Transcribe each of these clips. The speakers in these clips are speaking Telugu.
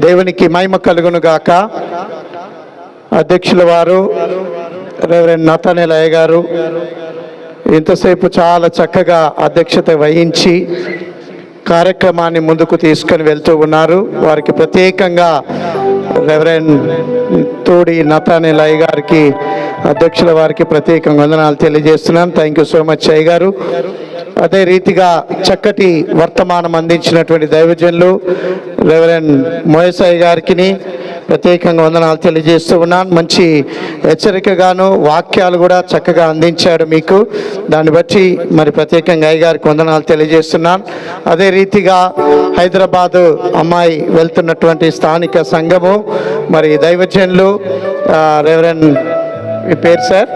దేవునికి మహిమ కలుగును గాక. అధ్యక్షుల వారు రెవరెండ్ నతానేల్ అయ్య గారు ఇంతసేపు చాలా చక్కగా అధ్యక్షత వహించి కార్యక్రమాన్ని ముందుకు తీసుకొని వెళ్తూ ఉన్నారు. వారికి ప్రత్యేకంగా రెవరెండ్ తోడి నతానేల్ అయ్య గారికి, అధ్యక్షుల వారికి ప్రత్యేకంగా వందనాలు తెలియజేస్తున్నాను. థ్యాంక్ యూ సో మచ్ అయ్య గారు. అదే రీతిగా చక్కటి వర్తమానం అందించినటువంటి దైవజనులు రెవరెండ్ మోయసాయి గారికి ప్రత్యేకంగా వందనాలు తెలియజేస్తూ ఉన్నాను. మంచి హెచ్చరికగాను వాక్యాలు కూడా చక్కగా అందించాడు మీకు. దాన్ని బట్టి మరి ప్రత్యేకంగా అయ్య గారికి వందనాలు తెలియజేస్తున్నాను. అదే రీతిగా హైదరాబాదు అమ్మాయి వెళ్తున్నటువంటి స్థానిక సంఘము మరి దైవజనులు రెవరెండ్ మీ పేరు సార్?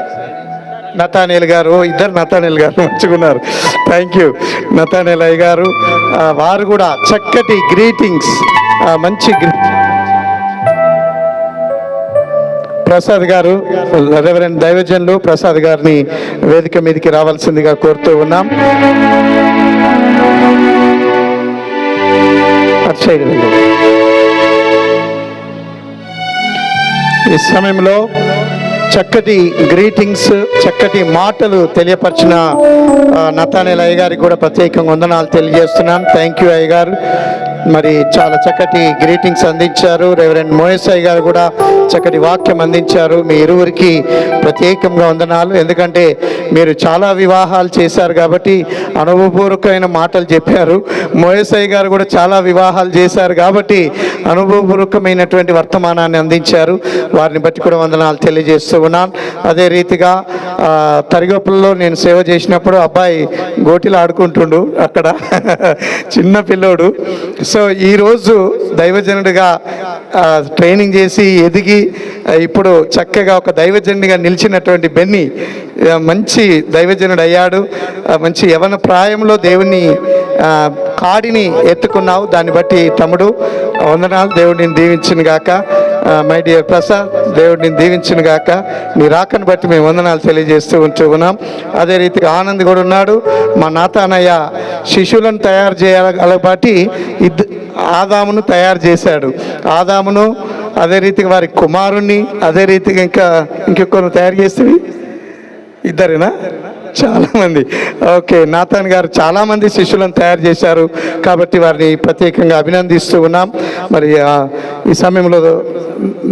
నతానేల్ గారు. ఇద్దరు నతానేల్ గారు మంచుకున్నారు. థ్యాంక్ యూ నతానేల్ అయ్య గారు. వారు కూడా చక్కటి గ్రీటింగ్స్, మంచి ప్రసాద్ గారు, రెవరెండ్ దైవజనులు ప్రసాద్ గారిని వేదిక మీదకి రావాల్సిందిగా కోరుతూ ఉన్నాం. ఈ సమయంలో చక్కటి గ్రీటింగ్స్, చక్కటి మాటలు తెలియపరిచిన నతానేల్ అయ్య గారికి కూడా ప్రత్యేకంగా వందనాలు తెలియజేస్తున్నాను. థ్యాంక్ యూ అయ్య గారు. మరి చాలా చక్కటి గ్రీటింగ్స్ అందించారు. రెవరెండ్ మోయసాయి గారు కూడా చక్కటి వాక్యం అందించారు. మీ ఇరువురికి ప్రత్యేకంగా వందనాలు. ఎందుకంటే మీరు చాలా వివాహాలు చేశారు కాబట్టి అనుభవపూర్వకమైన మాటలు చెప్పారు. మోయసాయి గారు కూడా చాలా వివాహాలు చేశారు కాబట్టి అనుభవపూర్వకమైనటువంటి వర్తమానాన్ని అందించారు. వారిని బట్టి కూడా వందనాలు తెలియజేస్తూ ఉన్నాను. అదే రీతిగా తరిగొప్పల్లో నేను సేవ చేసినప్పుడు అబ్బాయి గోటిలు ఆడుకుంటుండు అక్కడ, చిన్న పిల్లోడు. సో ఈరోజు దైవజనుడిగా ట్రైనింగ్ చేసి ఎదిగి ఇప్పుడు చక్కగా ఒక దైవజనుడిగా నిలిచినటువంటి బెన్నీ మంచి దైవజనుడు అయ్యాడు. మంచి యవన ప్రాయంలో దేవుని కాడిని ఎత్తుకున్నావు. దాన్ని బట్టి తమ్ముడు వందనాలు. దేవుడిని దీవించును గాక. మై డియర్ ప్రసాద్, దేవుడిని దీవించును గాక. నీ రాకను బట్టి మేము వందనాలు తెలియజేస్తూ ఉన్నాం. అదే రీతిగా ఆనంద్ కూడా ఉన్నాడు. మా నాతానయ్య శిశువులను తయారు చేయాలి బట్టి ఆదామును తయారు చేశాడు. ఆదామును, అదే రీతిగా వారి కుమారుణ్ణి, అదే రీతిగా ఇంకొకరు తయారు చేస్తే ఇద్దరేనా? చాలామంది. ఓకే, నాతాన్ గారు చాలామంది శిష్యులను తయారు చేశారు కాబట్టి వారిని ప్రత్యేకంగా అభినందిస్తూ ఉన్నాం. మరి ఈ సమయంలో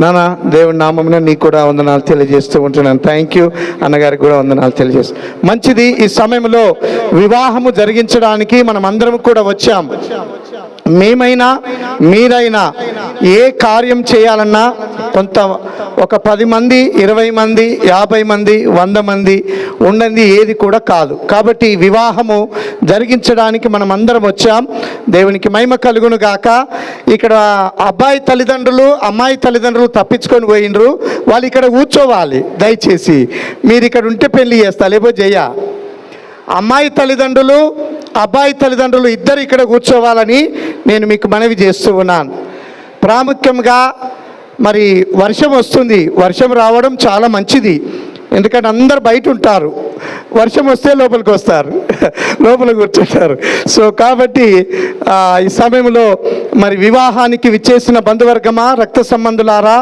నాన్న దేవుడి నామమున నీకు కూడా వందనాలు తెలియజేస్తూ ఉంటున్నాను. థ్యాంక్ యూ అన్నగారికి కూడా వందనాలు తెలియజేస్తూ. మంచిది. ఈ సమయంలో వివాహము జరిగించడానికి మనం అందరం కూడా వచ్చాం. మేమైనా మీరైనా ఏ కార్యం చేయాలన్నా కొంత ఒక 10 మంది, 20 మంది, 50 మంది, 100 మంది ఉన్నది ఏది కూడా కాదు. కాబట్టి వివాహము జరిగించడానికి మనం అందరం వచ్చాం. దేవునికి మహిమ కలుగును గాక. ఇక్కడ అబ్బాయి తల్లిదండ్రులు, అమ్మాయి తల్లిదండ్రులు తప్పించుకొని పోయినరు. వాళ్ళు ఇక్కడ కూర్చోవాలి. దయచేసి మీరు ఇక్కడ ఉంటే పెళ్లి చేస్తా, లేకపోతే చెయ్య. అమ్మాయి తల్లిదండ్రులు, అబ్బాయి తల్లిదండ్రులు ఇద్దరు ఇక్కడ కూర్చోవాలని నేను మీకు మనవి చేస్తూ ఉన్నాను. ప్రాముఖ్యంగా మరి వర్షం వస్తుంది. వర్షం రావడం చాలా మంచిది. ఎందుకంటే అందరు బయట ఉంటారు. వర్షం వస్తే లోపలికి వస్తారు, లోపల కూర్చుంటారు. సో కాబట్టి ఈ సమయంలో మరి వివాహానికి విచ్చేసిన బంధువర్గమా, రక్త సంబంధులారా,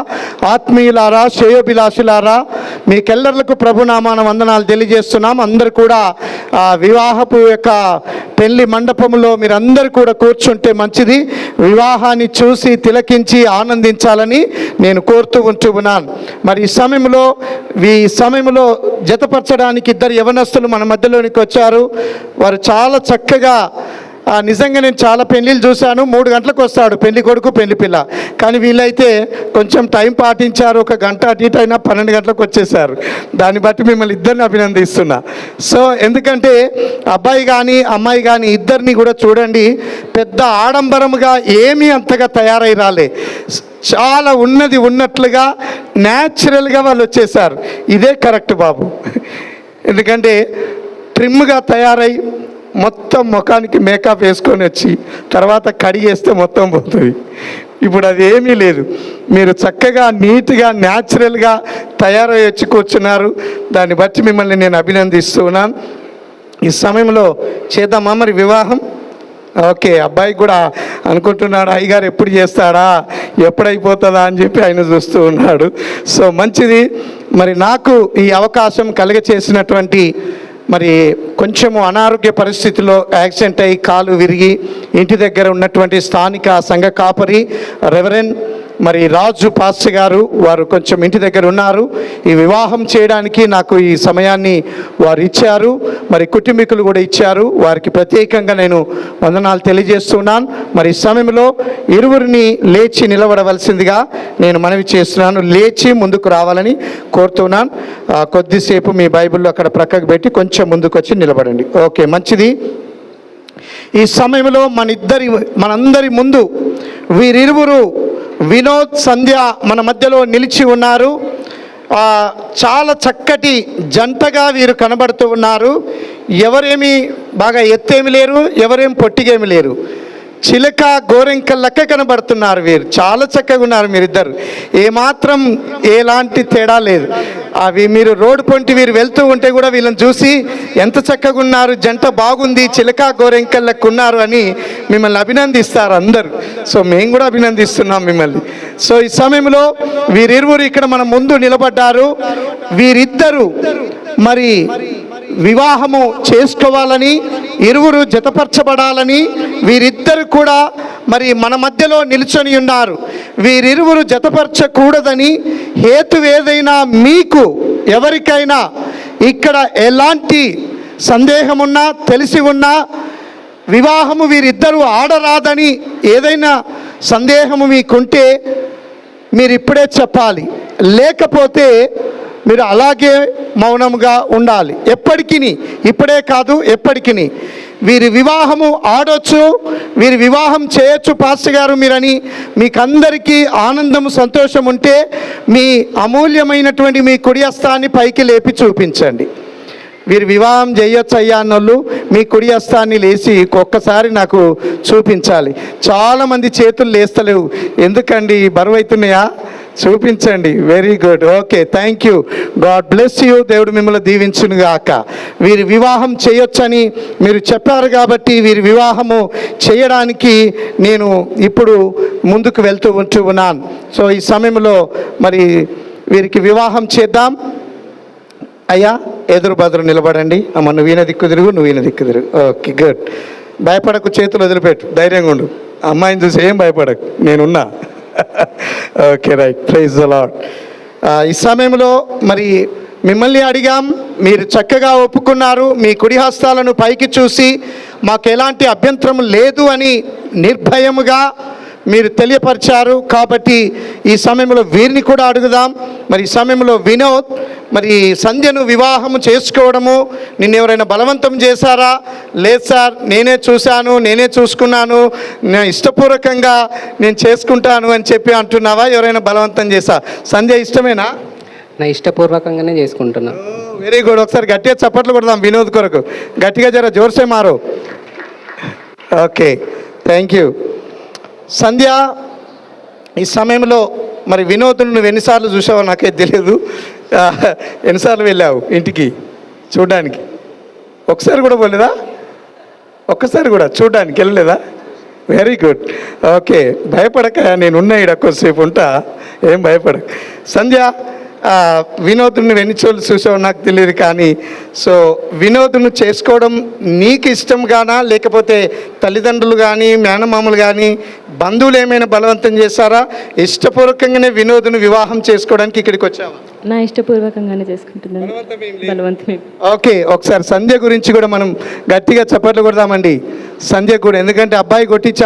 ఆత్మీయులారా, శ్రేయోభిలాషులారా, మీకెల్లర్లకు ప్రభునామాన వందనాలు తెలియజేస్తున్నాం. అందరు కూడా వివాహపు యొక్క పెళ్లి మండపంలో మీరందరూ కూడా కూర్చుంటే మంచిది. వివాహాన్ని చూసి తిలకించి ఆనందించాలని నేను కోరుతూ ఉన్నాను. మరి ఈ సమయంలో జతపరచడానికి ఇద్దరు యవనస్తులు మన మధ్యలోనికి వచ్చారు. వారు చాలా చక్కగా, నిజంగా నేను చాలా పెళ్ళిళ్ళు చూశాను. 3 గంటలకు వస్తాడు పెళ్లి కొడుకు పెళ్లి పిల్ల. కానీ వీళ్ళైతే కొంచెం టైం పాటించారు. 1 గంట అటు ఇటు అయినా 12 గంటలకు వచ్చేసారు. దాన్ని బట్టి మిమ్మల్ని ఇద్దరిని అభినందిస్తున్నా. సో ఎందుకంటే అబ్బాయి కానీ అమ్మాయి కానీ ఇద్దరిని కూడా చూడండి, పెద్ద ఆడంబరముగా ఏమీ అంతగా తయారై రాలే. చాలా ఉన్నట్లుగా న్యాచురల్గా వాళ్ళు వచ్చేసారు. ఇదే కరెక్ట్ బాబు. ఎందుకంటే ట్రిమ్గా తయారై మొత్తం ముఖానికి మేకప్ వేసుకొని వచ్చి తర్వాత కడిగేస్తే మొత్తం పోతుంది. ఇప్పుడు అది ఏమీ లేదు. మీరు చక్కగా నీట్గా న్యాచురల్గా తయారై వచ్చి కూర్చున్నారు. దాన్ని బట్టి మిమ్మల్ని నేను అభినందిస్తూ ఉన్నాను. ఈ సమయంలో చేద్దామా మరి వివాహం? ఓకే, అబ్బాయి కూడా అనుకుంటున్నాడు అయ్యగారు ఎప్పుడు చేస్తాడా, ఎప్పుడైపోతుందా అని చెప్పి ఆయన చూస్తూ ఉన్నాడు. సో మంచిది. మరి నాకు ఈ అవకాశం కలుగచేసినటువంటి మరి కొంచెము అనారోగ్య పరిస్థితిలో యాక్సిడెంట్ అయ్యి కాలు విరిగి ఇంటి దగ్గర ఉన్నటువంటి స్థానిక సంఘ కాపరి రెవరెండ్ మరి రాజు పాస్టర్ గారు, వారు కొంచెం ఇంటి దగ్గర ఉన్నారు. ఈ వివాహం చేయడానికి నాకు ఈ సమయాన్ని వారు ఇచ్చారు, మరి కుటుంబీకులు కూడా ఇచ్చారు. వారికి ప్రత్యేకంగా నేను వందనాలు తెలియజేస్తున్నాను. మరి ఈ సమయంలో ఇరువురిని లేచి నిలబడవలసిందిగా నేను మనవి చేస్తున్నాను. లేచి ముందుకు రావాలని కోరుతున్నాను. కొద్దిసేపు మీ బైబిల్లో అక్కడ ప్రక్కకు పెట్టి కొంచెం ముందుకు వచ్చి నిలబడండి. ఓకే, మంచిది. ఈ సమయంలో మనందరి ముందు వీరిరువురు వినోద్, సంధ్య మన మధ్యలో నిలిచి ఉన్నారు. చాలా చక్కటి జంటగా వీరు కనబడుతూ ఉన్నారు. ఎవరేమి బాగా ఎత్తేమి లేరు, ఎవరేమి పొట్టిగేమి లేరు. చిలక గోరెంక లెక్క కనబడుతున్నారు. వీరు చాలా చక్కగా ఉన్నారు. మీరిద్దరు ఏమాత్రం ఎలాంటి తేడా లేదు. అవి మీరు రోడ్డు పొంటి వీరు వెళ్తూ ఉంటే కూడా వీళ్ళని చూసి ఎంత చక్కగా ఉన్నారు, జంట బాగుంది, చిలక గోరెంక లెక్క ఉన్నారు అని మిమ్మల్ని అభినందిస్తారు అందరూ. సో మేము కూడా అభినందిస్తున్నాం మిమ్మల్ని. సో ఈ సమయంలో వీరిరువురు ఇక్కడ మన ముందు నిలబడ్డారు. వీరిద్దరూ మరి వివాహము చేసుకోవాలని, ఇరువురు జతపరచబడాలని వీరిద్దరు కూడా మరి మన మధ్యలో నిల్చొని ఉన్నారు. వీరిరువురు జతపరచకూడదని హేతువేదైనా మీకు ఎవరికైనా ఇక్కడ ఎలాంటి సందేహమున్నా తెలిసి ఉన్నా వివాహము వీరిద్దరూ ఆడరాదని ఏదైనా సందేహము మీకుంటే మీరు ఇప్పుడే చెప్పాలి. లేకపోతే మీరు అలాగే మౌనంగా ఉండాలి. ఎప్పటికీ, ఇప్పుడే కాదు ఎప్పటికీ వీరి వివాహము ఆడొచ్చు, వీరి వివాహం చేయొచ్చు పాస్టర్ గారు మీరని మీకందరికీ ఆనందము సంతోషం ఉంటే మీ అమూల్యమైనటువంటి మీ కుడి హస్తాన్ని పైకి లేపి చూపించండి. వీరు వివాహం చేయొచ్చు అయ్యా అన్నోళ్ళు మీ కుడి హస్తాన్ని లేచి ఒక్కసారి నాకు చూపించాలి. చాలామంది చేతులు లేస్తలేవు, ఎందుకండి బరువు అవుతున్నాయా? చూపించండి. Very good. Okay, thank you. God bless you. దేవుడు మిమ్మల్ని దీవించును గాక. వీరి వివాహం చేయొచ్చని మీరు చెప్పారు కాబట్టి వీరి వివాహము చేయడానికి నేను ఇప్పుడు ముందుకు వెళ్తూ ఉన్నాను. సో ఈ సమయంలో మరి వీరికి వివాహం చేద్దాం. అయ్యా ఎదురు బదురు నిలబడండి. అమ్మ నువ్వు ఈయన దిక్కు తిరుగు, నువ్వు ఈయన దిక్కు తిరుగు. Okay, good. భయపడకు, చేతులు వదిలిపెట్టు, ధైర్యంగా ఉండు. అమ్మాయిని చూసి ఏం భయపడకు, నేనున్నా. Okay, right. Praise the Lord. ఈ సమయంలో మరి మిమ్మల్ని అడిగాం, మీరు చక్కగా ఒప్పుకున్నారు. మీ కుడి హస్తాలను పైకి చూసి మాకు ఎలాంటి అభ్యంతరం లేదు అని నిర్భయముగా మీరు తెలియపరిచారు. కాబట్టి ఈ సమయంలో వీరిని కూడా అడుగుదాం. మరి ఈ సమయంలో వినోద్, మరి సంధ్యను వివాహము చేసుకోవడము నిన్ను ఎవరైనా బలవంతం చేశారా? లేదు సార్, నేనే చూశాను, నేనే చూసుకున్నాను, నేను ఇష్టపూర్వకంగా నేను చేసుకుంటాను అని చెప్పి అంటున్నావా? ఎవరైనా బలవంతం చేశా? సంధ్య ఇష్టమేనా? నా ఇష్టపూర్వకంగానే చేసుకుంటున్నా. Very good. ఒకసారి గట్టిగా చప్పట్లు కొడదాం వినోద్ కొరకు. గట్టిగా జర జోర్సే మారు. Okay, thank you. సంధ్య, ఈ సమయంలో మరి వినోద్ను నువ్వు ఎన్నిసార్లు చూసావో నాకే తెలియదు. ఎన్నిసార్లు వెళ్ళావు ఇంటికి చూడడానికి? ఒకసారి కూడా పోలేదా? ఒక్కసారి కూడా చూడడానికి వెళ్ళలేదా? Very good. ఓకే, భయపడక, నేనున్నా ఈడ కొద్దిసేపు ఉంటా, ఏం భయపడక. సంధ్య, వినోద్ను ఎన్ని చోట్ల చూసావో నాకు తెలియదు, కానీ సో వినోద్ను చేసుకోవడం నీకు ఇష్టంగానా, లేకపోతే తల్లిదండ్రులు కానీ మేనమామలు కానీ బంధువులు ఏమైనా బలవంతం చేశారా? ఇష్టపూర్వకంగానే వినోద్ను వివాహం చేసుకోవడానికి ఇక్కడికి వచ్చావా? నా ఇష్టపూర్వకంగానే చేసుకుంటున్నాను. బలవంతం. ఓకే, ఒకసారి సంధ్య గురించి కూడా మనం గట్టిగా చప్పట్లు కొడదామండి. సంధ్య కూడా, ఎందుకంటే అబ్బాయి కొట్టించి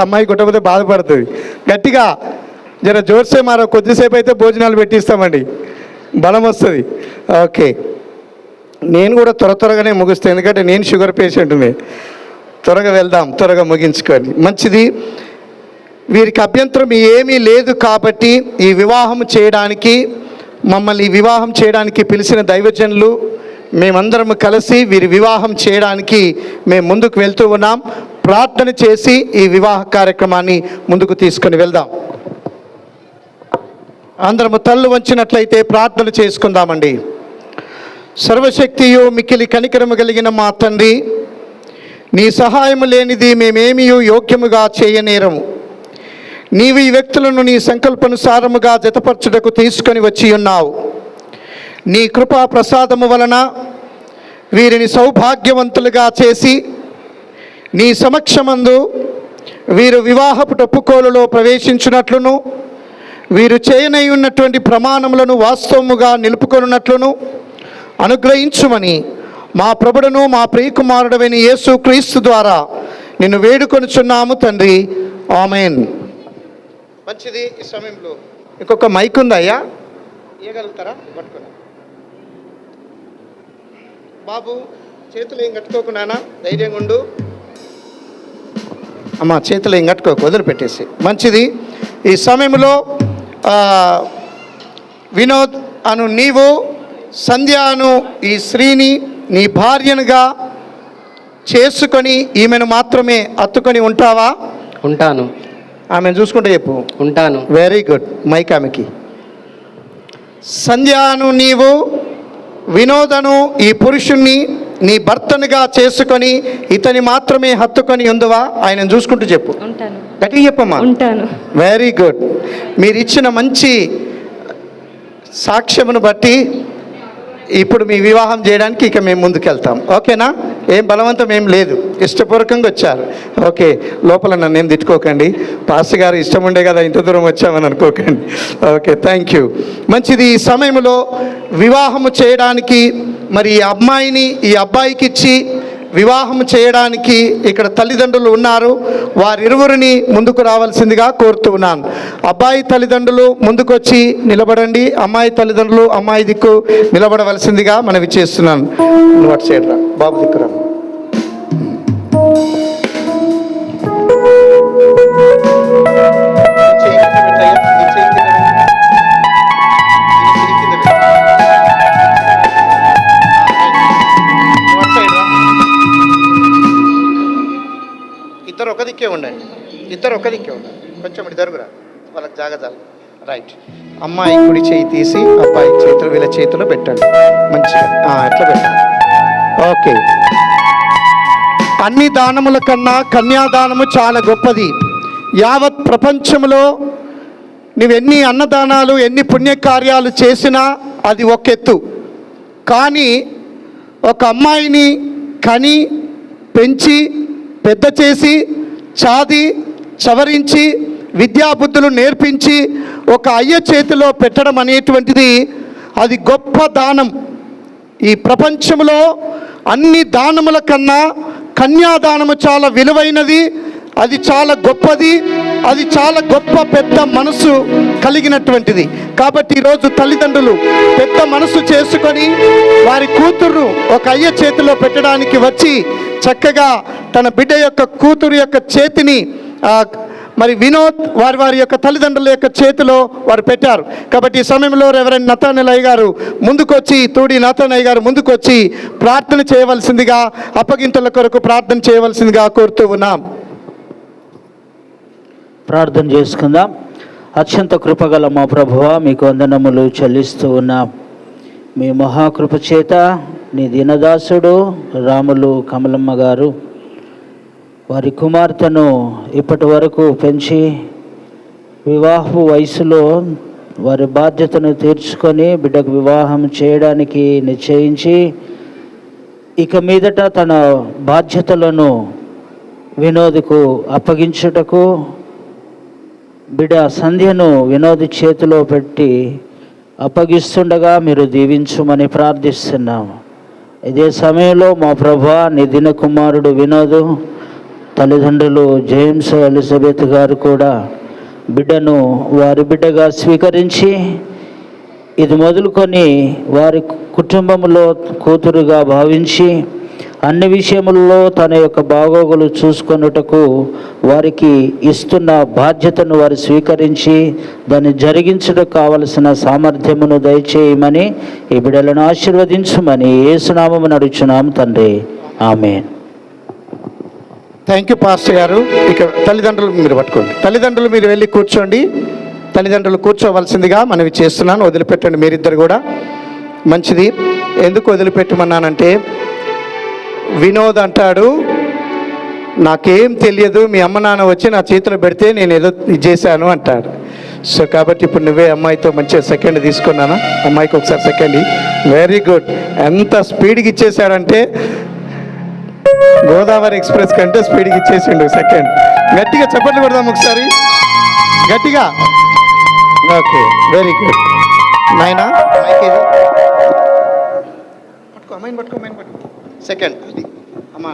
అమ్మాయి కొట్టకపోతే బాధపడుతుంది. గట్టిగా జర జోర్సే మారో, కొద్దిసేపు అయితే భోజనాలు పెట్టిస్తామండి, బలం వస్తుంది. ఓకే, నేను కూడా త్వరగానే ముగిస్తాను, ఎందుకంటే నేను షుగర్ పేషెంట్ని. త్వరగా వెళ్దాం, త్వరగా ముగించుకోండి. మంచిది. వీరికి అభ్యంతరం ఏమీ లేదు కాబట్టి ఈ వివాహం చేయడానికి, మమ్మల్ని ఈ వివాహం చేయడానికి పిలిచిన దైవజనులు మేమందరం కలిసి వీరి వివాహం చేయడానికి మేము ముందుకు వెళ్తూ ఉన్నాం. ప్రార్థన చేసి ఈ వివాహ కార్యక్రమాన్ని ముందుకు తీసుకొని వెళ్దాం. అందరము తల్లు వంచినట్లయితే ప్రార్థన చేసుకుందామండి. సర్వశక్తియు మిక్కిలి కనికరము కలిగిన మా తండ్రి, నీ సహాయము లేనిది మేమేమీ యోగ్యముగా చేయనేరము. నీవు ఈ వ్యక్తులను నీ సంకల్పానుసారముగా జతపరచుటకు తీసుకొని వచ్చి ఉన్నావు. నీ కృపా ప్రసాదము వలన వీరిని సౌభాగ్యవంతులుగా చేసి నీ సమక్షమందు వీరు వివాహపు ఒప్పుకోలులో ప్రవేశించున్నట్లును, వీరు చేయనై ఉన్నటువంటి ప్రమాణములను వాస్తవముగా నిలుపుకొనున్నట్లును అనుగ్రహించుమని మా ప్రభుడును మా ప్రియకుమారుడైన యేసు క్రీస్తు ద్వారా నిన్ను వేడుకొనుచున్నాము తండ్రి. ఆమేన్. మంచిది. ఈ సమయంలో ఇంకొక మైక్ ఉందా అయ్యా? ఇవ్వగలుగుతారా? పట్టుకున్నా బాబు, చేతులు ఏం కట్టుకోకున్నానా, ధైర్యంగా ఉండు అమ్మ. చేతులు ఏం కట్టుకోకు, వదిలిపెట్టేసి. మంచిది. ఈ సమయంలో వినోద్ అను నీవు సంధ్య అను ఈ స్త్రీని నీ భార్యనుగా చేసుకొని ఈమెను మాత్రమే అత్తుకొని ఉంటావా? ఉంటాను. ఆమెను చూసుకుంటే చెప్పు. ఉంటాను. Very good. మైక్ ఆమెకి. సంధ్య అను నీవు వినోదను ఈ పురుషుణ్ణి నీ భర్తనుగా చేసుకొని ఇతని మాత్రమే హత్తుకొని ఉందువా? ఆయన చూసుకుంటూ చెప్పు. ఉంటాను. గట్టిగా చెప్పమ్మా. ఉంటాను. Very good. మీరు ఇచ్చిన మంచి సాక్ష్యమును బట్టి ఇప్పుడు మీ వివాహం చేయడానికి ఇక మేము ముందుకెళ్తాం. ఓకేనా? ఏం బలవంతం ఏం లేదు, ఇష్టపూర్వకంగా వచ్చారు. ఓకే. లోపల నన్ను ఏం తిట్టుకోకండి. పాస్టర్ గారు ఇష్టం ఉండే కదా ఇంత దూరం వచ్చామని అనుకోకండి. Okay, thank you. మంచిది. ఈ సమయంలో వివాహము చేయడానికి మరి ఈ అమ్మాయిని ఈ అబ్బాయికి ఇచ్చి వివాహం చేయడానికి ఇక్కడ తల్లిదండ్రులు ఉన్నారు. వారిరువురిని ముందుకు రావాల్సిందిగా కోరుతూ ఉన్నాను. అబ్బాయి తల్లిదండ్రులు ముందుకొచ్చి నిలబడండి. అమ్మాయి తల్లిదండ్రులు అమ్మాయి దిక్కు నిలబడవలసిందిగా మనవి చేస్తున్నాను. నువ్వు అటు సైడ్ రా బాబు, దిక్కురా. ఇద్దరు ఒక దిక్కే ఉండండి. ఇద్దరు ఒక దిక్కే ఉండండి. కొంచెం ఇద్దరుగురా, వాళ్ళకి జాగ్రత్త. రైట్. అమ్మాయి కుడి చేయి తీసి అబ్బాయి చేతులు వీళ్ళ చేతిలో పెట్టండి. మంచిగా ఎట్లా పెట్టండి. ఓకే. అన్ని దానముల కన్నా కన్యాదానము చాలా గొప్పది. యావత్ ప్రపంచంలో నువ్వెన్ని అన్నదానాలు ఎన్ని పుణ్యకార్యాలు చేసినా అది ఒక ఎత్తు. కానీ ఒక అమ్మాయిని కని పెంచి పెద్ద చేసి చాది చవరించి విద్యాబుద్ధులు నేర్పించి ఒక అయ్య చేతిలో పెట్టడం అనేటువంటిది అది గొప్ప దానం. ఈ ప్రపంచంలో అన్ని దానముల కన్నా కన్యాదానము చాలా విలువైనది. అది చాలా గొప్పది. అది చాలా గొప్ప పెద్ద మనసు కలిగినటువంటిది. కాబట్టి ఈరోజు తల్లిదండ్రులు పెద్ద మనసు చేసుకొని వారి కూతురు ఒక అయ్య చేతిలో పెట్టడానికి వచ్చి చక్కగా తన బిడ్డ యొక్క కూతురు యొక్క చేతిని మరి వినోద్ వారి యొక్క తల్లిదండ్రుల యొక్క చేతిలో వారు పెట్టారు. కాబట్టి ఈ సమయంలో రెవరెండ్ నతానయ్య గారు ముందుకొచ్చి, తోడి నతానయ్య గారు ముందుకొచ్చి ప్రార్థన చేయవలసిందిగా, అప్పగింతల కొరకు ప్రార్థన చేయవలసిందిగా కోరుతూ ఉన్నాం. ప్రార్థన చేసుకుందాం. అత్యంత కృపగల మా ప్రభువా, మీకు వందనములు చెల్లిస్తూ ఉన్నాం. మీ మహాకృప చేత నీ దీనదాసుడు రాములు కమలమ్మ గారు వారి కుమార్తెను ఇప్పటి వరకు పెంచి వివాహ వయసులో వారి బాధ్యతను తీర్చుకొని బిడ్డకు వివాహం చేయడానికి నిశ్చయించి ఇక మీదట తన బాధ్యతలను వినోద్కు అప్పగించుటకు బిడ్డ సంధ్యను వినోద్ చేతిలో పెట్టి అప్పగిస్తుండగా మీరు దీవించుమని ప్రార్థిస్తున్నాము. ఇదే సమయంలో మా ప్రభువా, నీ దిన కుమారుడు వినోద్ తల్లిదండ్రులు జేమ్స్ ఎలిజబెత్ గారు కూడా బిడ్డను వారి బిడ్డగా స్వీకరించి ఇది మొదలుకొని వారి కుటుంబంలో కూతురుగా భావించి అన్ని విషయములలో తన యొక్క బాగోగులు చూసుకొనుటకు వారికి ఇస్తున్న బాధ్యతను వారు స్వీకరించి దాన్ని జరిగించడానికి కావలసిన సామర్థ్యమును దయచేయమని ఈ బిడ్డలను ఆశీర్వదించమని యేసునామమున అడుగుచున్నాం తండ్రి. ఆమేన్. థ్యాంక్ యూ పాస్టర్ గారు. ఇక తల్లిదండ్రులు మీరు పట్టుకోండి. తల్లిదండ్రులు మీరు వెళ్ళి కూర్చోండి. తల్లిదండ్రులు కూర్చోవలసిందిగా మనవి చేస్తున్నాను. వదిలిపెట్టండి మీరిద్దరు కూడా. మంచిది. ఎందుకు వదిలిపెట్టమన్నానంటే వినోద్ అంటాడు, నాకేం తెలియదు, మీ అమ్మ నాన్న వచ్చి నా చేతిలో పెడితే నేను ఏదో ఇది చేశాను అంటాడు. సో కాబట్టి ఇప్పుడు నువ్వే అమ్మాయితో మంచిగా సెకండ్ తీసుకున్నానా? అమ్మాయికి ఒకసారి సెకండ్. Very good. ఎంత స్పీడ్గా ఇచ్చేసాడంటే గోదావరి ఎక్స్ప్రెస్ కంటే స్పీడ్గా ఇచ్చేసిండు సెకండ్. గట్టిగా చప్పట్లు కొడదాం ఒకసారి, గట్టిగా. Okay, very good. నాయనా మైక్ ఏది? పట్టుకో అమ్మాయిని, పట్టుకో సెకండ్. అది అమ్మా,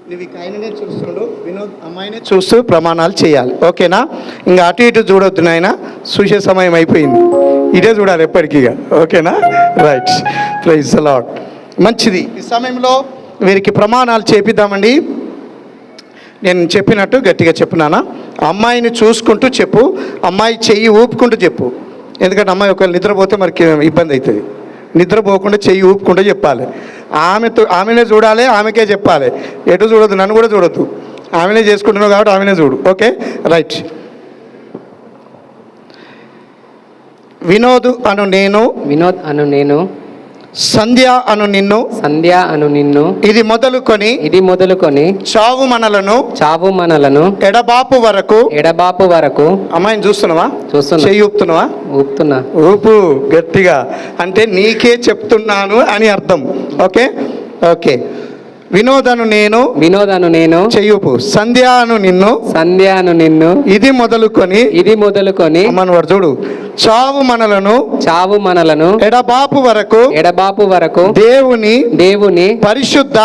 నువ్వు ఇక ఆయననే చూస్తుండు, వినోద్ అమ్మాయినే చూస్తూ ప్రమాణాలు చేయాలి. ఓకేనా? ఇంకా అటు ఇటు చూడొద్దు నాయన, చూసే సమయం అయిపోయింది. ఇదే చూడాలి ఎప్పటికీ. ఓకేనా? రైట్. Praise the Lord. మంచిది. ఈ సమయంలో వీరికి ప్రమాణాలు చేపిద్దామండి. నేను చెప్పినట్టు గట్టిగా చెప్పునానా? అమ్మాయిని చూసుకుంటూ చెప్పు, అమ్మాయి చెయ్యి ఊపుకుంటూ చెప్పు. ఎందుకంటే అమ్మాయి ఒకవేళ నిద్రపోతే మనకి ఇబ్బంది అవుతుంది. నిద్రపోకుండా చెయ్యి ఊపుకుంటూ చెప్పాలి. ఆమెనే చూడాలి, ఆమెకే చెప్పాలి. ఎటు చూడొద్దు, నన్ను కూడా చూడొద్దు. ఆమెనే చేసుకుంటున్నావు కాబట్టి ఆమెనే చూడు. Okay, right. వినోద్ అను నేను, సంధ్య అను నిన్ను, ఇది మొదలుకొని చావు మనలను ఎడబాపు వరకు. అమ్మాయిని చూస్తున్నావా? చెయ్యి ఊపుతున్నా. ఊపు గట్టిగా, అంటే నీకే చెప్తున్నాను అని అర్థం. Okay okay. వినోద్ అను నేను, చెయ్యూపు. సంధ్య అను నిన్ను, ఇది మొదలుకొని అమ్మను వాడు చూడు. చావు మనలను ఎడబాపు వరకు దేవుని పరిశుద్ధ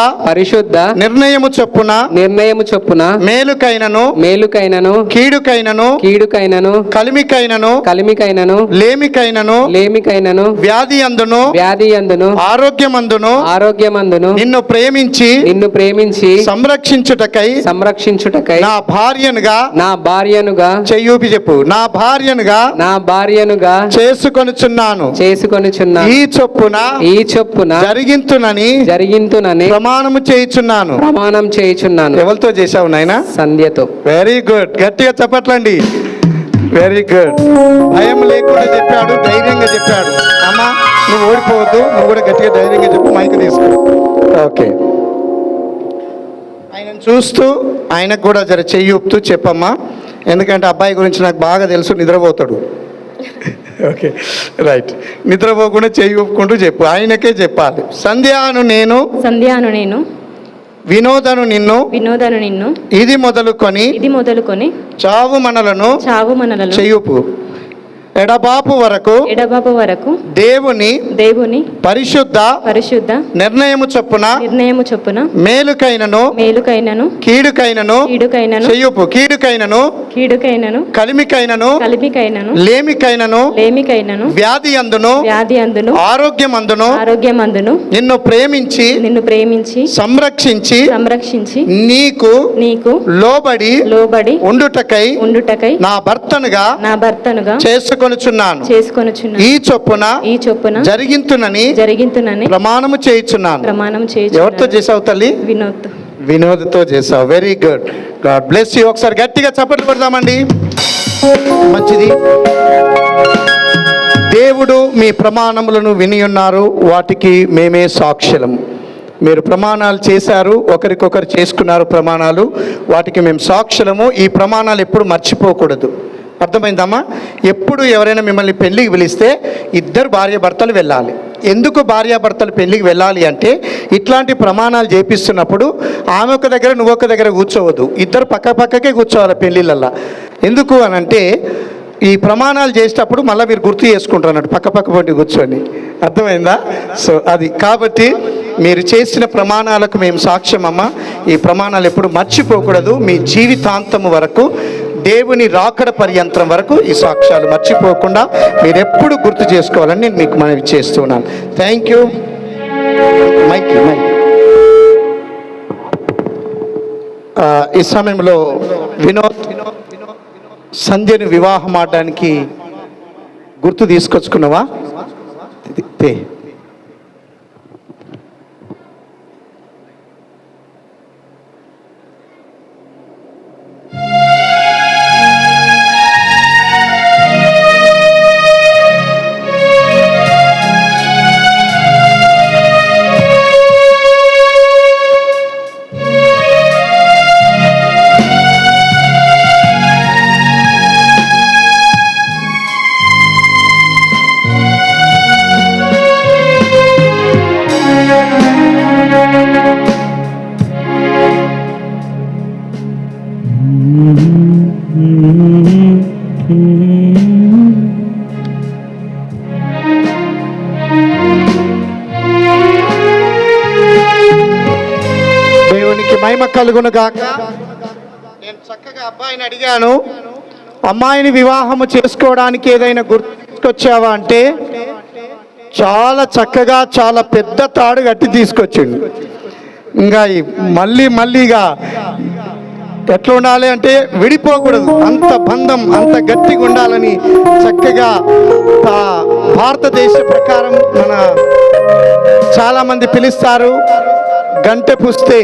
నిర్ణయము చొప్పున మేలుకైనను కీడుకైనను కలిమికైనను లేమికైనను వ్యాధి అందును ఆరోగ్యమందును నిన్ను ప్రేమించి సంరక్షించుటకై నా భార్యనుగా చెయ్యూపి చెప్పు. నా భార్యనుగా చేసుకొనుచున్నాను. ఈ చొప్పున జరిగింతునని ప్రమాణం చేయుచున్నాను. ఎవరితో చేశావు నాయనా? సంధ్యతో. Very good. గట్టిగా చెప్పట్లండి. Very good. భయం లేకుండా చెప్పాడు, ధైర్యంగా చెప్పాడు. అమ్మా నువ్వు ఓడిపోవద్దు, నువ్వు కూడా గట్టిగా ధైర్యంగా చెప్పు. మైక్ తీసుకో. ఓకే. ఆయనను చూస్తూ ఆయనకు కూడా జర చెయ్యి ఊపుతూ చెప్పమ్మా. ఎందుకంటే అబ్బాయి గురించి నాకు బాగా తెలుసు, నిద్రపోతాడు. Okay right. నిద్రపోకుండా చెయ్యి ఊపుకుంటూ చెప్పు, ఆయనకే చెప్పాలి. సంధ్య అను నేను, వినోద్ అను నిన్ను, ఇది మొదలుకొని చావు మనలను చెయ్యూపు ఎడబాపు వరకు దేవుని పరిశుద్ధ నిర్ణయము చొప్పున మేలుకైనను కీడుకైనను చెయ్యూపు. కీడుకైనను కలిమికైనను లేమికైనను వ్యాధి అందును ఆరోగ్యమందును నిన్ను ప్రేమించి సంరక్షించి నీకు లోబడి ఉండుటకై నా భర్తనుగా చేసుకొనుచున్నాను. ఈ చొప్పున జరిగింతునని ప్రమాణము చేయుచున్నాను. ఎవరితో చేసావు తల్లి? వినోద్తో చేసావు. Very good. God bless you. ఒకసారి గట్టిగా చప్పట్లు కొడదామండి. మంచిది. దేవుడు మీ ప్రమాణములను విని ఉన్నారు, వాటికి మేమే సాక్షులం. మీరు ప్రమాణాలు చేశారు, ఒకరికొకరు చేసుకున్నారు ప్రమాణాలు, వాటికి మేము సాక్షులము. ఈ ప్రమాణాలు ఎప్పుడు మర్చిపోకూడదు. అర్థమైందమ్మా? ఎప్పుడు ఎవరైనా మిమ్మల్ని పెళ్ళికి పిలిస్తే ఇద్దరు భార్యాభర్తలు వెళ్ళాలి. ఎందుకు భార్యాభర్తలు పెళ్ళికి వెళ్ళాలి అంటే, ఇట్లాంటి ప్రమాణాలు చేపిస్తున్నప్పుడు ఆమె ఒక దగ్గర నువ్వు ఒక దగ్గర కూర్చోవద్దు, ఇద్దరు పక్కకే కూర్చోవాలి పెళ్ళిళ్ళల్లో. ఎందుకు అని అంటే, ఈ ప్రమాణాలు చేసేటప్పుడు మళ్ళీ మీరు గుర్తు చేసుకుంటారు అన్నట్టు, పక్క పొంటి కూర్చొని. అర్థమైందా? సో అది కాబట్టి మీరు చేసిన ప్రమాణాలకు మేము సాక్ష్యం అమ్మ. ఈ ప్రమాణాలు ఎప్పుడు మర్చిపోకూడదు. మీ జీవితాంతము వరకు, దేవుని రాకడ పర్యంతరం వరకు ఈ సాక్ష్యాలు మర్చిపోకుండా మీరు ఎప్పుడు గుర్తు చేసుకోవాలని నేను మీకు మనవి చేస్తున్నాను. Thank you. మైక్ ఈ సమయంలో వినోద్ సంధ్యను వివాహం ఆడడానికి గుర్తు తీసుకొచ్చుకున్నావా? కలుగును గాక. నేను చక్కగా అబ్బాయిని అడిగాను, అమ్మాయిని వివాహము చేసుకోవడానికి ఏదైనా గుర్తుకొచ్చావా అంటే చాలా చక్కగా చాలా పెద్ద తాడు కట్టి తీసుకొచ్చిండు. ఇంకా మళ్ళీగా ఎట్లా ఉండాలి అంటే విడిపోకూడదు, అంత బంధం అంత గట్టిగా ఉండాలని చక్కగా భారతదేశ ప్రకారం మన చాలామంది పిలుస్తారు గంటె పుస్తే,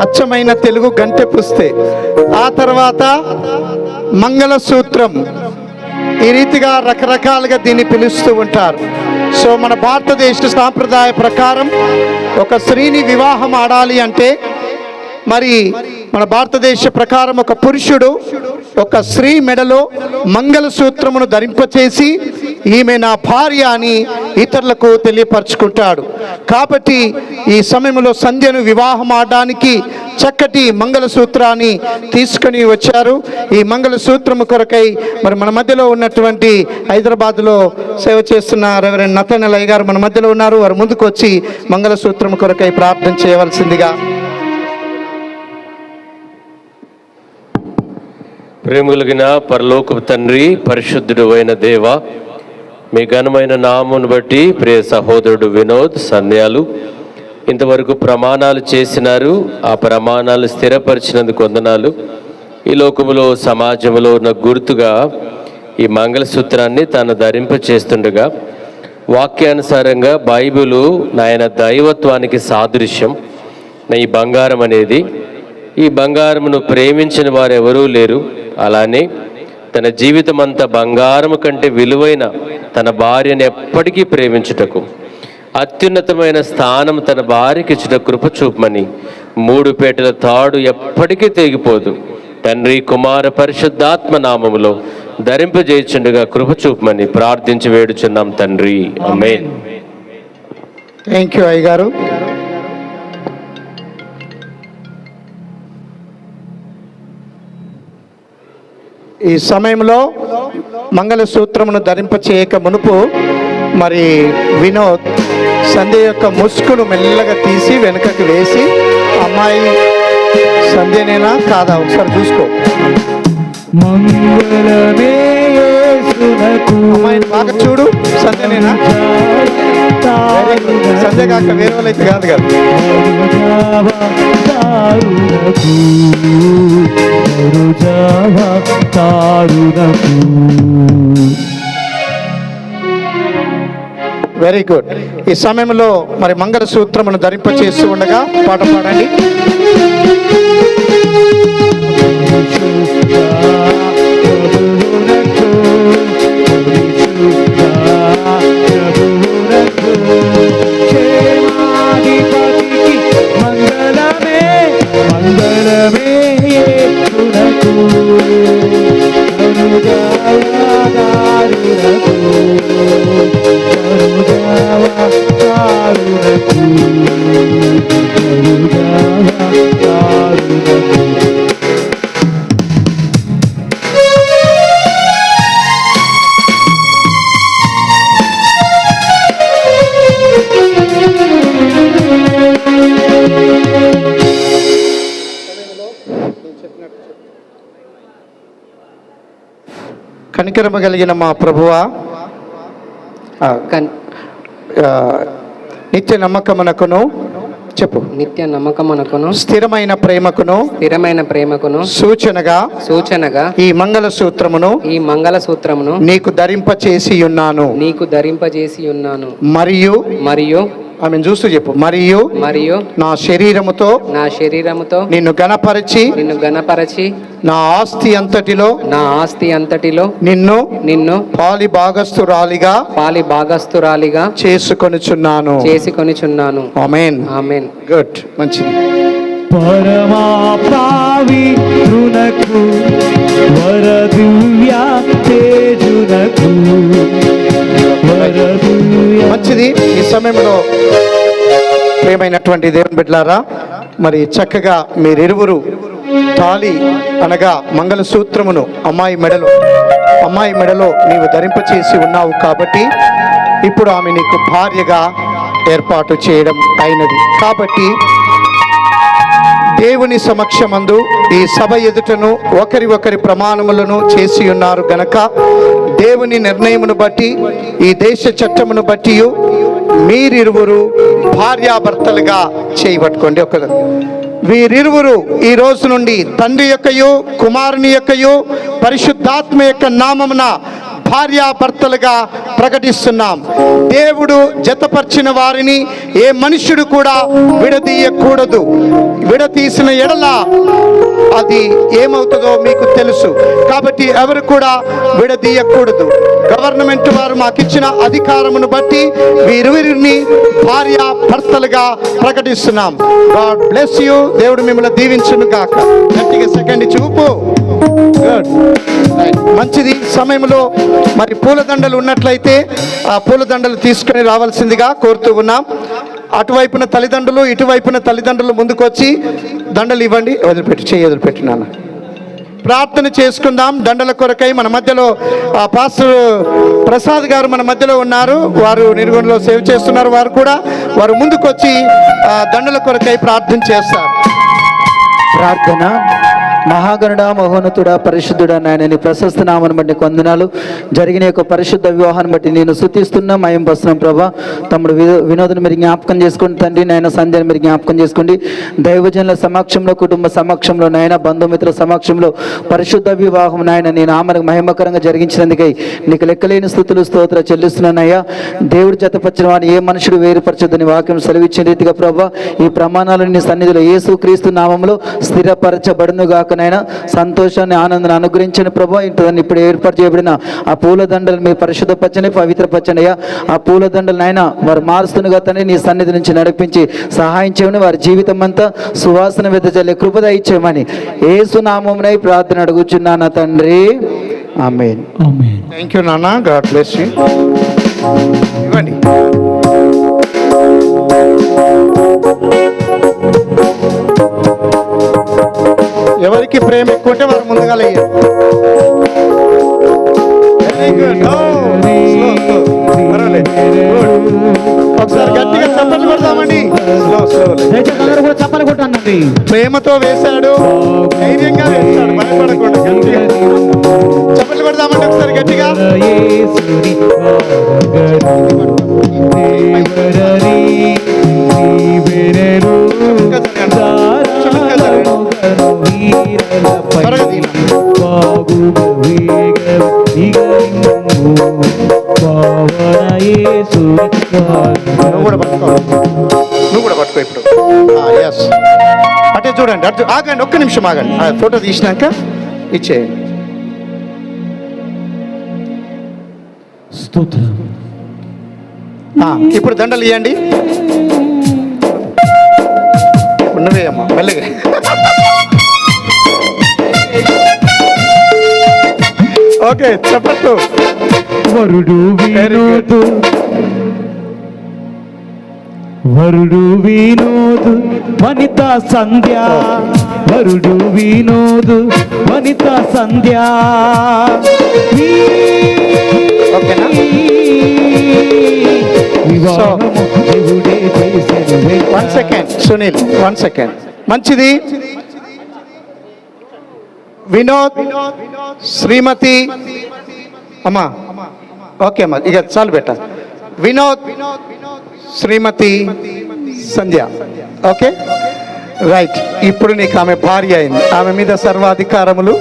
అచ్చమైన తెలుగు గంటె పుస్తే. ఆ తర్వాత మంగళసూత్రం, ఈ రీతిగా రకరకాలుగా దీన్ని పిలుస్తూ ఉంటారు. సో మన భారతదేశ సాంప్రదాయ ప్రకారం ఒక స్త్రీని వివాహం ఆడాలి అంటే మరి మన భారతదేశ ప్రకారం ఒక పురుషుడు ఒక స్త్రీ మెడలో మంగళసూత్రమును ధరింపచేసి ఈమె నా భార్య అని ఇతరులకు తెలియపరచుకుంటాడు. కాబట్టి ఈ సమయంలో సంధ్యను వివాహం ఆడడానికి చక్కటి మంగళసూత్రాన్ని తీసుకొని వచ్చారు. ఈ మంగళసూత్రము కొరకై మరి మన మధ్యలో ఉన్నటువంటి హైదరాబాద్లో సేవ చేస్తున్న రెవరెండ్ నతనెల్ అయ్య గారు మన మధ్యలో ఉన్నారు. వారు ముందుకు వచ్చి మంగళసూత్రము కొరకై ప్రార్థన చేయవలసిందిగా. ప్రేమగలిగిన పరలోకపు తండ్రి, పరిశుద్ధుడు అయిన దేవ, మీ ఘనమైన నామమును బట్టి ప్రియ సహోదరుడు వినోద్ సంధ్యాలు ఇంతవరకు ప్రమాణాలు చేసినారు. ఆ ప్రమాణాలు స్థిరపరిచినందుకు వందనాలు. ఈ లోకములో సమాజంలో ఉన్న గుర్తుగా ఈ మంగళసూత్రాన్ని తాను ధరింపచేస్తుండగా వాక్యానుసారంగా బైబిలు నాయన దైవత్వానికి సాదృశ్యం. ఈ బంగారం అనేది, ఈ బంగారమును ప్రేమించిన వారు ఎవరూ లేరు. అలానే తన జీవితం అంతా బంగారం కంటే విలువైన తన భార్యను ఎప్పటికీ ప్రేమించుటకు, అత్యున్నతమైన స్థానం తన భార్యకి ఇచ్చిన కృప చూపమని, 3 పేటల తాడు ఎప్పటికీ తెగిపోదు తండ్రి కుమార పరిశుద్ధాత్మ నామములో ధరింపజేయుచుండగా కృప చూపమని ప్రార్థించి వేడుచున్నాం తండ్రి. ఆమేన్. థ్యాంక్ యూ అయ్య గారు. ఈ సమయంలో మంగళసూత్రమును ధరింపచేయక మునుపు మరి వినోద్ సంధ్య యొక్క ముసుగును మెల్లగా తీసి వెనుకకి వేసి, అమ్మాయి సంధ్యనేనా కాదా ఒకసారి చూసుకో. అమ్మాయిని బాగా చూడు, సంధ్యనేనా? సంధ్య కాక వేరే వాళ్ళైతే కాదు కదా. Very good. ఈ సమయంలో మరి మంగళసూత్రమును ధరింపచేస్తూ ఉండగా పాట పాడండి. కనికరమ కలిగిన మా ప్రభువా, నిత్య నమ్మకమునకును చెప్పు నిత్య నమ్మకమునకును స్థిరమైన ప్రేమకును సూచనగా ఈ మంగళసూత్రమును నీకు ధరింపచేసి ఉన్నాను. మరియు ఆమెను చూస్తూ చెప్పు. మరియు నా శరీరముతో నిన్ను గణపరచి నా ఆస్తి అంతటిలో నిన్ను పాలి భాగస్తురాలిగా చేసుకొనుచున్నాను. ఆమేన్. ఆమేన్. గుడ్, మంచిది. పరమా పావిత్రునకు వరదివ్య తేజునకు మంచిది. ఈ సమయంలో ప్రియమైనటువంటి దేవుని బిడ్డలారా, మరి చక్కగా మీరిరువురు తాళి అనగా మంగళసూత్రమును అమ్మాయి మెడలో నీవు ధరింపచేసి ఉన్నావు కాబట్టి ఇప్పుడు ఆమె నీకు భార్యగా ఏర్పాటు చేయడం అయినది. కాబట్టి దేవుని సమక్షమందు ఈ సభ ఎదుటను ఒకరి ప్రమాణములను చేసి ఉన్నారు గనక దేవుని నిర్ణయమును బట్టి ఈ దేశ చట్టమును బట్టి మీరిరువురు భార్యాభర్తలుగా చేయబట్టుకోండి. వీరిరువురు ఈ రోజు నుండి తండ్రి యొక్కయు కుమారుని యొక్కయు పరిశుద్ధాత్మ యొక్క నామమున భార్యాభర్తలుగా ప్రకటిస్తున్నాం. దేవుడు జతపరిచిన వారిని ఏ మనుష్యుడు కూడా విడదీయకూడదు. విడతీసిన ఎడల అది ఏమవుతుందో మీకు తెలుసు. కాబట్టి ఎవరు కూడా విడదీయకూడదు. గవర్నమెంట్ వారు మాకు ఇచ్చిన అధికారమును బట్టి వీరిని భార్యాభర్తలుగా ప్రకటిస్తున్నాం. God bless you. దేవుడు మిమ్మల్ని దీవించును గాక. గట్టిగా సెకండ్ చూపు. మంచిది. సమయంలో మరి పూలదండలు ఉన్నట్లయితే ఆ పూలదండలు తీసుకొని రావాల్సిందిగా కోరుతూ ఉన్నాం. అటువైపున తల్లిదండ్రులు, ఇటువైపున తల్లిదండ్రులు ముందుకు వచ్చి దండలు ఇవ్వండి. వదిలిపెట్టి నాన్న. ప్రార్థన చేసుకుందాం దండల కొరకై. మన మధ్యలో పాస్టర్ ప్రసాద్ గారు మన మధ్యలో ఉన్నారు. వారు నిర్గుణలో సేవ చేస్తున్నారు. వారు ముందుకు వచ్చి దండల కొరకై ప్రార్థన చేస్తారు. ప్రార్థన. మహాగణుడా, మహోన్నతుడా, పరిశుద్ధుడా, నాయన నీ ప్రశస్త నామను బట్టి వందనాలు. జరిగిన యొక్క పరిశుద్ధ వివాహాన్ని బట్టి నేను స్తుతిస్తున్నా, మయం పస్తున్నాం ప్రభా. తమ్ముడు వినోద్ని మీరు జ్ఞాపకం చేసుకోండి తండ్రి. నాయన సంధ్యను మీరు జ్ఞాపకం చేసుకోండి. దైవజనుల సమక్షంలో, కుటుంబ సమక్షంలో, నాయన బంధుమిత్రుల సమక్షంలో పరిశుద్ధ వివాహం నాయన నీ నామానికి మహిమకరంగా జరిగించినందుకై నీకు లెక్కలేని స్థుతులు స్తోత్ర చెల్లిస్తున్నానయ్యా. దేవుడు జతపరిచిన వాడిని ఏ మనుషుడు వేరుపరచొద్దని వాక్యం సెలవిచ్చిన రీతిగా ప్రభా ఈ ప్రమాణాలను నీ సన్నిధిలో యేసు క్రీస్తు నామంలో స్థిరపరచబడునుగాక. నాయన సంతోషాన్ని, ఆనందాన్ని అనుగ్రహించండి ప్రభా. ఇంతదాన్ని ఇప్పుడు ఏర్పాటు చేయబడిన ఆ పూలదండలు మీరు పరిశుద్ధపరచండి, పవిత్రపరచండి అయ్యా. ఆ పూలదండలు నాయన వారు మారుస్తున్నగా తండ్రి నీ సన్నిధి నుంచి నడిపించి సహాయం చేయమని, వారి జీవితం అంతా సువాసన వెదజల్లే కృప దయచేయమని యేసు నామమునై ప్రార్థన అడుగుచున్నాను తండ్రి. ఆమేన్. థ్యాంక్ యూ నాన్న. God bless you. ఇవ్వండి. ఎవరికి ప్రేమ ఎక్కువ ఉంటే వారు ముందుగా లేరు. ఒకసారి గట్టిగా చప్పట్లు కొడదామండి. చప్పలు కొట్టానండి. ప్రేమతో వేశాడు, ధైర్యంగా వేశాడు, భయపడకుండా. గట్టిగా చప్పట్లు కొడదామండి ఒకసారి గట్టిగా. నువ్వు కూడా పట్టుకో ఇప్పుడు. ఎస్, అటే చూడండి. అటు ఆగండి, ఒక్క నిమిషం ఆగండి. ఫోటో తీసినాక ఇచ్చేయండి. స్తోత్రం. ఇప్పుడు దండలు ఇవ్వండి. నువ్వే అమ్మా మెల్లగా. ఓకే, చెప్పట్టు. వరుడు వినోదు, వరుడు వినోదు వనిత సంధ్య, వరుడు వినోదు వనిత సంధ్య. ఓకేనా? One second Sunil, one second. మంచిది. వినోద్, శ్రీమతి అమ్మా. ఓకే అమ్మా, ఇక చాలు బెట్ట. వినోద్, శ్రీమతి సంధ్య. Okay right. ఇప్పుడు నీకు ఆమె భార్య అయింది. ఆమె మీద సర్వాధికారములు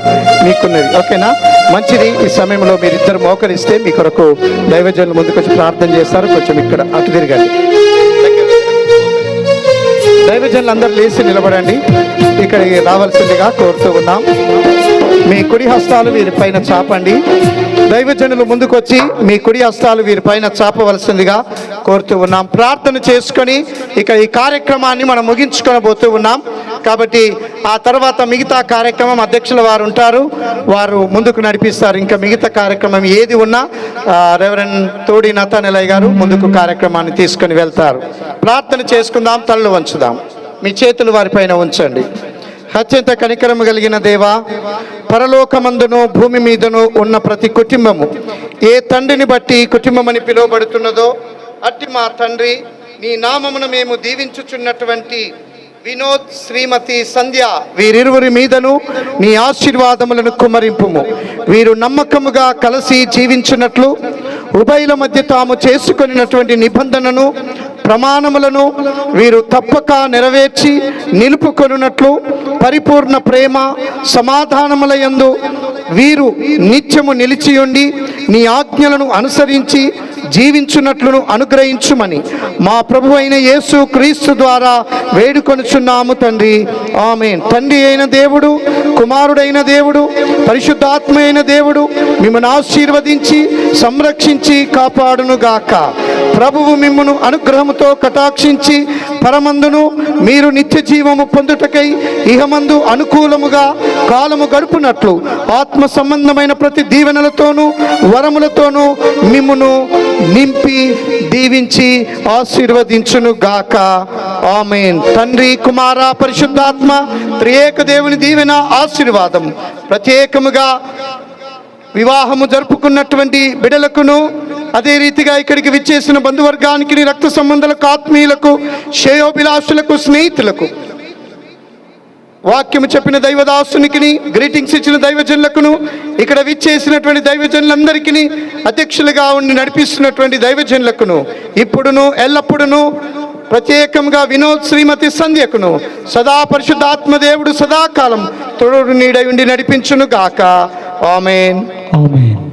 మీకున్నది. ఓకేనా? మంచిది. ఈ సమయంలో మీరిద్దరు మోకరిస్తే మీ కొరకు దైవజనులు ముందుకు వచ్చి ప్రార్థన చేస్తారు. కొంచెం ఇక్కడ అటు తిరగండి. దైవజనులు అందరూ లేచి నిలబడండి. ఇక్కడికి రావాల్సిందిగా కోరుతూ ఉన్నాం. మీ కుడి హస్తాలు వీరిపైన చాపండి. దైవజనులు ముందుకొచ్చి మీ కుడి హస్తాలు వీరిపైన చాపవలసిందిగా కోరుతూ ఉన్నాం. ప్రార్థన చేసుకొని ఇక ఈ కార్యక్రమాన్ని మనం ముగించుకొనబోతూ ఉన్నాం. కాబట్టి ఆ తర్వాత మిగతా కార్యక్రమం అధ్యక్షుల వారు ఉంటారు, వారు ముందుకు నడిపిస్తారు. ఇంకా మిగతా కార్యక్రమం ఏది ఉన్నా రెవరెండ్ తోడి నతానెలయ్య గారు ముందుకు కార్యక్రమాన్ని తీసుకొని వెళ్తారు. ప్రార్థన చేసుకుందాం. తలలు వంచుదాం. మీ చేతులు వారిపైన ఉంచండి. అత్యంత కనికరము కలిగిన దేవా, పరలోకమందును భూమి మీదను ఉన్న ప్రతి కుటుంబము ఏ తండ్రిని బట్టి కుటుంబమని పిలువబడుతున్నదో అట్టి మా తండ్రి నీ నామమును మేము దీవించుచున్నటువంటి వినోద్, శ్రీమతి సంధ్య వీరిరువురి మీదను నీ ఆశీర్వాదములను కుమ్మరింపుము. వీరు నమ్మకముగా కలిసి జీవించున్నట్లు ఉభయుల మధ్య తాము చేసుకొనినటువంటి నిబంధనను ప్రమాణములను వీరు తప్పక నెరవేర్చి నిలుపుకొనున్నట్లు పరిపూర్ణ ప్రేమ సమాధానముల యందు వీరు నిత్యము నిలిచియుండి నీ ఆజ్ఞలను అనుసరించి జీవించున్నట్లును అనుగ్రహించుమని మా ప్రభు అయిన యేసు క్రీస్తు ద్వారా వేడుకొనుచున్నాము తండ్రి, ఆమేన్. తండ్రి అయిన దేవుడు, కుమారుడైన దేవుడు, పరిశుద్ధాత్మ అయిన దేవుడు మిమ్మల్ని ఆశీర్వదించి సంరక్షించి కాపాడును గాక. ప్రభువు మిమ్మును అనుగ్రహముతో కటాక్షించి పరమందును మీరు నిత్య జీవము పొందుటకై ఇహమందు అనుకూలముగా కాలము గడుపునట్లు ఆత్మ సంబంధమైన ప్రతి దీవెనలతోనూ వరములతోనూ మిమ్మును నింపి దీవించి ఆశీర్వదించును గాక. ఆమేన్. తండ్రి, కుమార, పరిశుద్ధాత్మ త్రియేక దేవుని దీవెన ఆశీర్వాదం ప్రత్యేకముగా వివాహము జరుపుకున్నటువంటి బిడలకును, అదే రీతిగా ఇక్కడికి విచ్చేసిన బంధువర్గానికి, రక్త సంబంధాలకు, ఆత్మీయులకు, శ్రేయోభిలాషులకు, స్నేహితులకు, వాక్యము చెప్పిన దైవదాసునికి, గ్రీటింగ్స్ ఇచ్చిన దైవజనులకును, ఇక్కడ విచ్చేసినటువంటి దైవజనులందరికీ, అధ్యక్షులుగా ఉండి నడిపిస్తున్నటువంటి దైవజనులకును, ఇప్పుడును ఎల్లప్పుడును ప్రత్యేకంగా వినోద్, శ్రీమతి సంధ్యకును సదా పరిశుద్ధాత్మ దేవుడు సదాకాలం తోడు నీడై ఉండి నడిపించును గాక. ఆమేన్. ఆమేన్.